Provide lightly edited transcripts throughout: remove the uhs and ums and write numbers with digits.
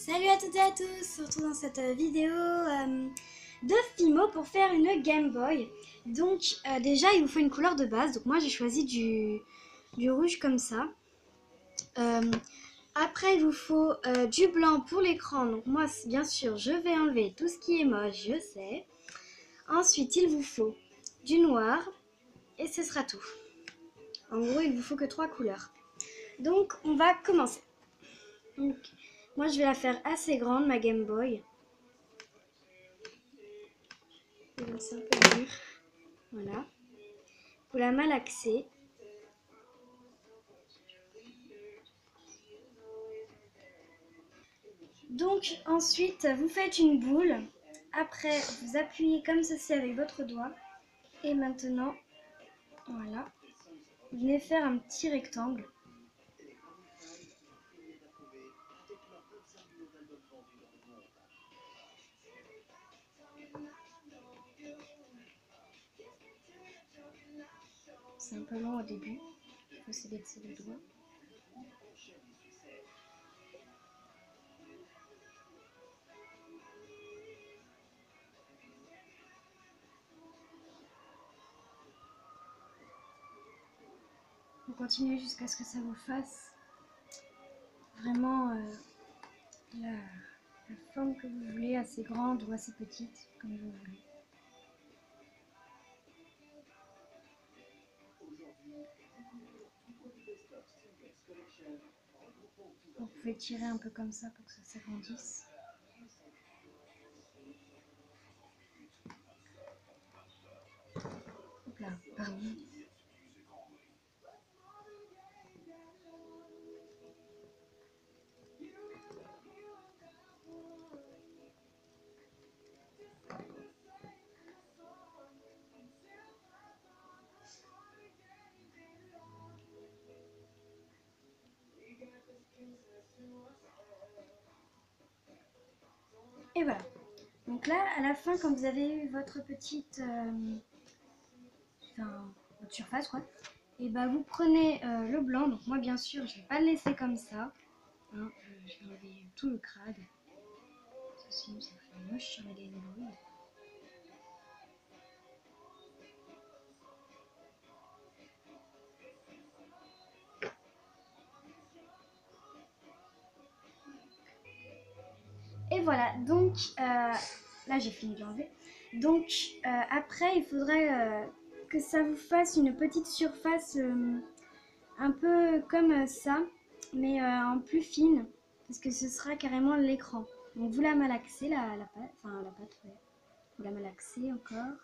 Salut à toutes et à tous, on se retrouve dans cette vidéo de Fimo pour faire une Game Boy. Donc déjà il vous faut une couleur de base, donc moi j'ai choisi du rouge comme ça. Après il vous faut du blanc pour l'écran, donc moi bien sûr je vais enlever tout ce qui est moche, je sais. Ensuite il vous faut du noir et ce sera tout. En gros il vous faut que 3 couleurs. Donc on va commencer. Donc, moi je vais la faire assez grande ma Game Boy. C'est un peu dur. Voilà. Faut la malaxer. Donc ensuite vous faites une boule. Après vous appuyez comme ceci avec votre doigt. Et maintenant, voilà. Vous venez faire un petit rectangle. C'est un peu long au début. Il faut se laisser le doigt. Vous continuez jusqu'à ce que ça vous fasse vraiment la forme que vous voulez, assez grande ou assez petite, comme vous voulez. Vous pouvez tirer un peu comme ça pour que ça s'agrandisse. Hop là, pardon. Et voilà. Donc là, à la fin, quand vous avez eu votre petite votre surface, quoi, et bah vous prenez le blanc. Donc moi, bien sûr, je vais pas le laisser comme ça. Hein, je vais enlever tout le crade. Sinon, ça fait moche sur la Game Boy. Et voilà, donc là j'ai fini de l'enlever. Donc après il faudrait que ça vous fasse une petite surface un peu comme ça, mais en plus fine, parce que ce sera carrément l'écran. Donc vous la malaxez, la pâte, enfin la pâte, ouais. Vous la malaxez encore.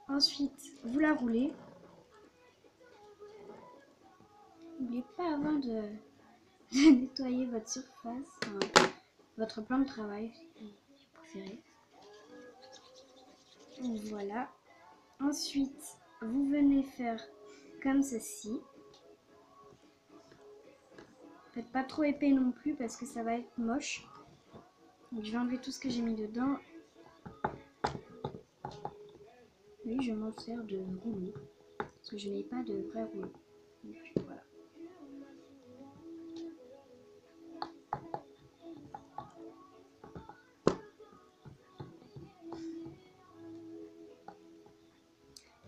Ensuite vous la roulez. N'oubliez pas avant de nettoyer votre surface, enfin, votre plan de travail si vous préférez. Donc voilà. Ensuite, vous venez faire comme ceci. Faites pas trop épais non plus parce que ça va être moche. Donc je vais enlever tout ce que j'ai mis dedans. Oui, je m'en sers de rouleau parce que je n'ai pas de vrai rouleau. Donc voilà.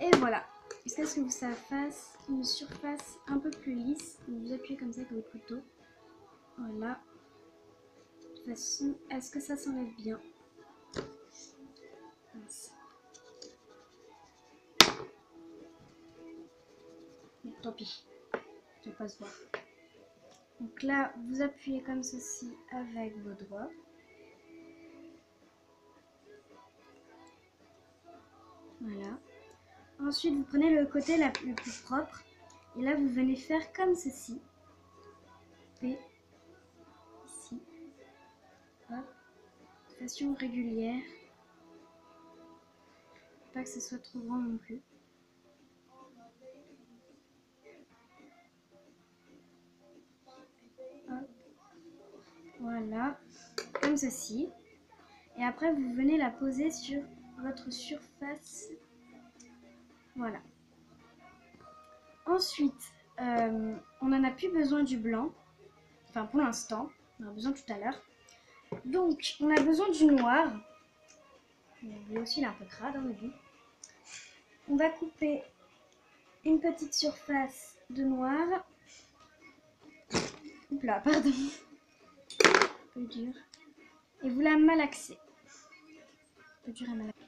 Et voilà. Jusqu'à ce que ça fasse une surface un peu plus lisse. Donc vous appuyez comme ça avec votre couteau. Voilà. De façon à ce que ça s'enlève bien. Tant pis, ça va pas se voir. Donc là, vous appuyez comme ceci avec vos doigts. Voilà. Ensuite, vous prenez le côté le plus propre. Et là, vous venez faire comme ceci. Et ici. Hop. De façon régulière. Pas que ce soit trop grand non plus. Hop. Voilà. Comme ceci. Et après, vous venez la poser sur votre surface. Voilà. Ensuite, on n'en a plus besoin du blanc. Enfin, pour l'instant. On en a besoin tout à l'heure. Donc, on a besoin du noir. Lui aussi, il est un peu crade, hein, mais bon. On va couper une petite surface de noir. Oups là, pardon. Un peu dur. Et vous la malaxez. Un peu dur à malaxer.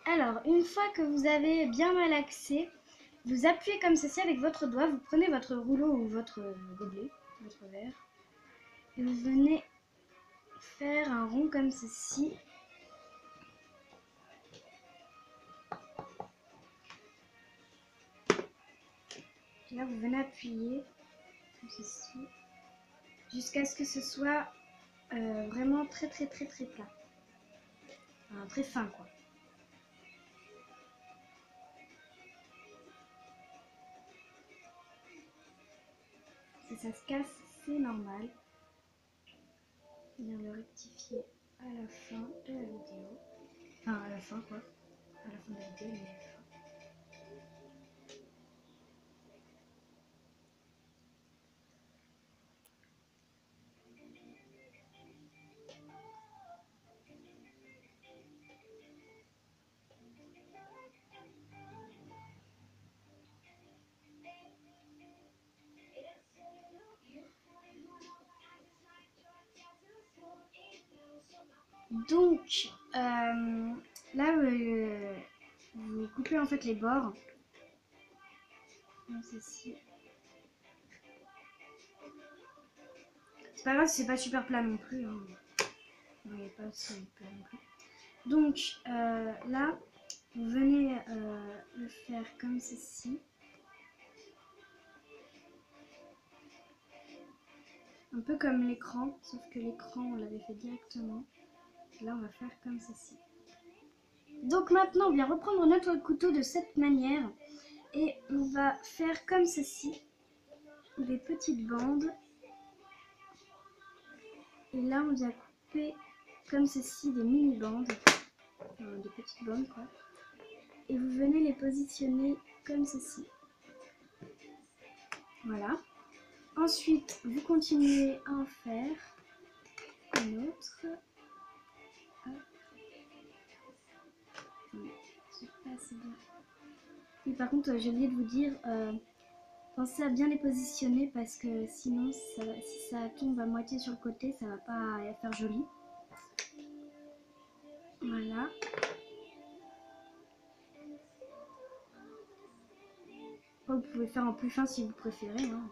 Alors, une fois que vous avez bien malaxé, vous appuyez comme ceci avec votre doigt. Vous prenez votre rouleau ou votre gobelet, votre verre. Et vous venez faire un rond comme ceci. Et là, vous venez appuyer comme ceci. Jusqu'à ce que ce soit vraiment très plat. Enfin, très fin quoi. Si ça se casse, c'est normal. Venir le rectifier à la fin de la vidéo. Enfin, à la fin quoi. À la fin de la vidéo, mais à la fin. Donc, là, vous coupez en fait les bords. Comme ceci. C'est pas grave si c'est pas super plat non plus. Hein. Non, il n'est pas aussi plat non plus. Donc, là, vous venez le faire comme ceci. Un peu comme l'écran, sauf que l'écran, on l'avait fait directement. Là, on va faire comme ceci. Donc maintenant, on vient reprendre notre couteau de cette manière. Et on va faire comme ceci. Des petites bandes. Et là, on vient couper comme ceci des mini-bandes. Des petites bandes, quoi. Et vous venez les positionner comme ceci. Voilà. Ensuite, vous continuez à en faire une autre. C'est pas assez bien. Et par contre, j'ai oublié de vous dire, pensez à bien les positionner parce que sinon, si ça tombe à moitié sur le côté, ça va pas faire joli. Voilà. Vous pouvez faire en plus fin si vous préférez. Hein.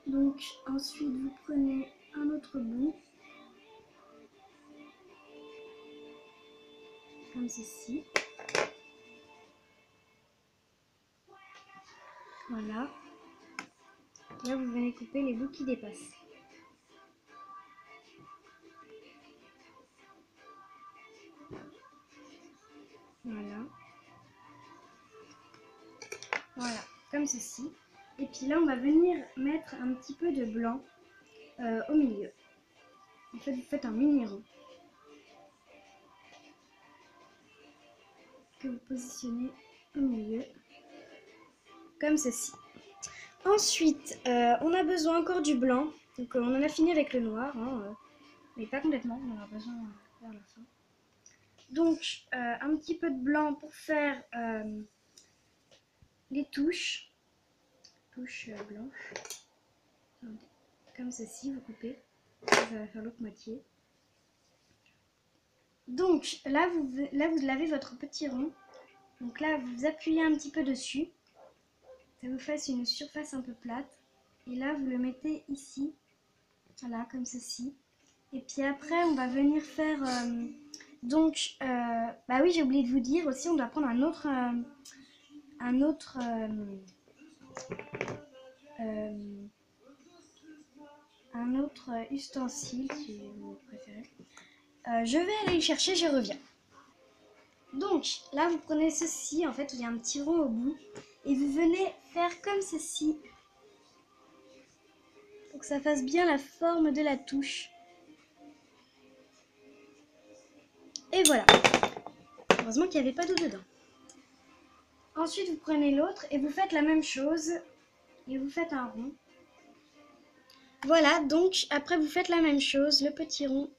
Donc ensuite, vous prenez un autre bout. Comme ceci. Voilà. Là, vous venez couper les bouts qui dépassent. Voilà. Voilà, comme ceci. Et puis là, on va venir mettre un petit peu de blanc au milieu. En fait, vous faites un mini rond que vous positionnez au milieu, comme ceci. Ensuite, on a besoin encore du blanc. Donc, on en a fini avec le noir, hein, mais pas complètement. On en a besoin vers la fin. Donc, un petit peu de blanc pour faire les touches. Touches blanches. Comme ceci, vous coupez. Ça va faire l'autre moitié. Donc là vous lavez votre petit rond. Donc là vous appuyez un petit peu dessus. Ça vous fasse une surface un peu plate. Et là vous le mettez ici. Voilà, comme ceci. Et puis après on va venir faire... bah oui, j'ai oublié de vous dire aussi, on doit prendre un autre ustensile si vous préférez. Je vais aller le chercher, je reviens. Donc là vous prenez ceci, en fait il y a un petit rond au bout et vous venez faire comme ceci pour que ça fasse bien la forme de la touche. Et voilà. Heureusement qu'il n'y avait pas d'eau dedans. Ensuite vous prenez l'autre et vous faites la même chose et vous faites un rond. Voilà, donc après vous faites la même chose, le petit rond.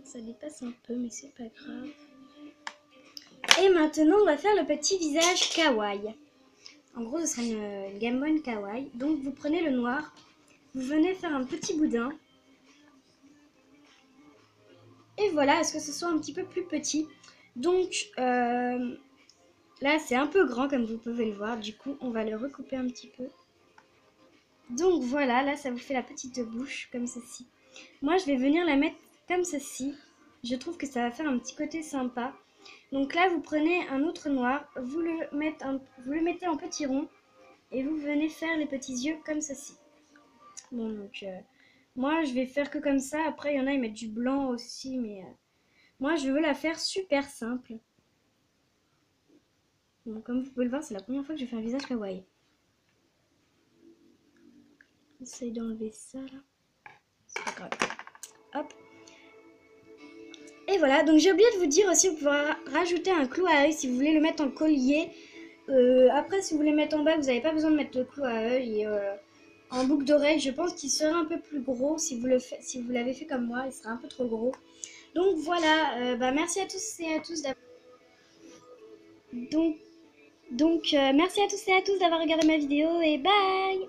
Ça dépasse un peu, mais c'est pas grave. Et maintenant, on va faire le petit visage kawaii. En gros, ce sera une Game Boy kawaii. Donc, vous prenez le noir, vous venez faire un petit boudin. Et voilà, à ce que ce soit un petit peu plus petit. Donc, là, c'est un peu grand, comme vous pouvez le voir. Du coup, on va le recouper un petit peu. Donc, voilà, là, ça vous fait la petite bouche, comme ceci. Moi, je vais venir la mettre comme ceci. Je trouve que ça va faire un petit côté sympa. Donc là, vous prenez un autre noir, vous le mettez en petit rond et vous venez faire les petits yeux comme ceci. Bon, donc moi, je vais faire que comme ça. Après, il y en a, ils mettent du blanc aussi, mais moi, je veux la faire super simple. Donc, comme vous pouvez le voir, c'est la première fois que je fais un visage kawaii. J'essaye d'enlever ça, là. C'est pas grave. Hop. Et voilà, donc j'ai oublié de vous dire aussi, vous pouvez rajouter un clou à œil si vous voulez le mettre en collier. Après, si vous voulez mettre en bas, vous n'avez pas besoin de mettre le clou à œil. Et en boucle d'oreille, je pense qu'il sera un peu plus gros si vous l'avez fait comme moi, il sera un peu trop gros. Donc voilà, merci à tous et à tous d'avoir... merci à tous et à tous d'avoir regardé ma vidéo et bye!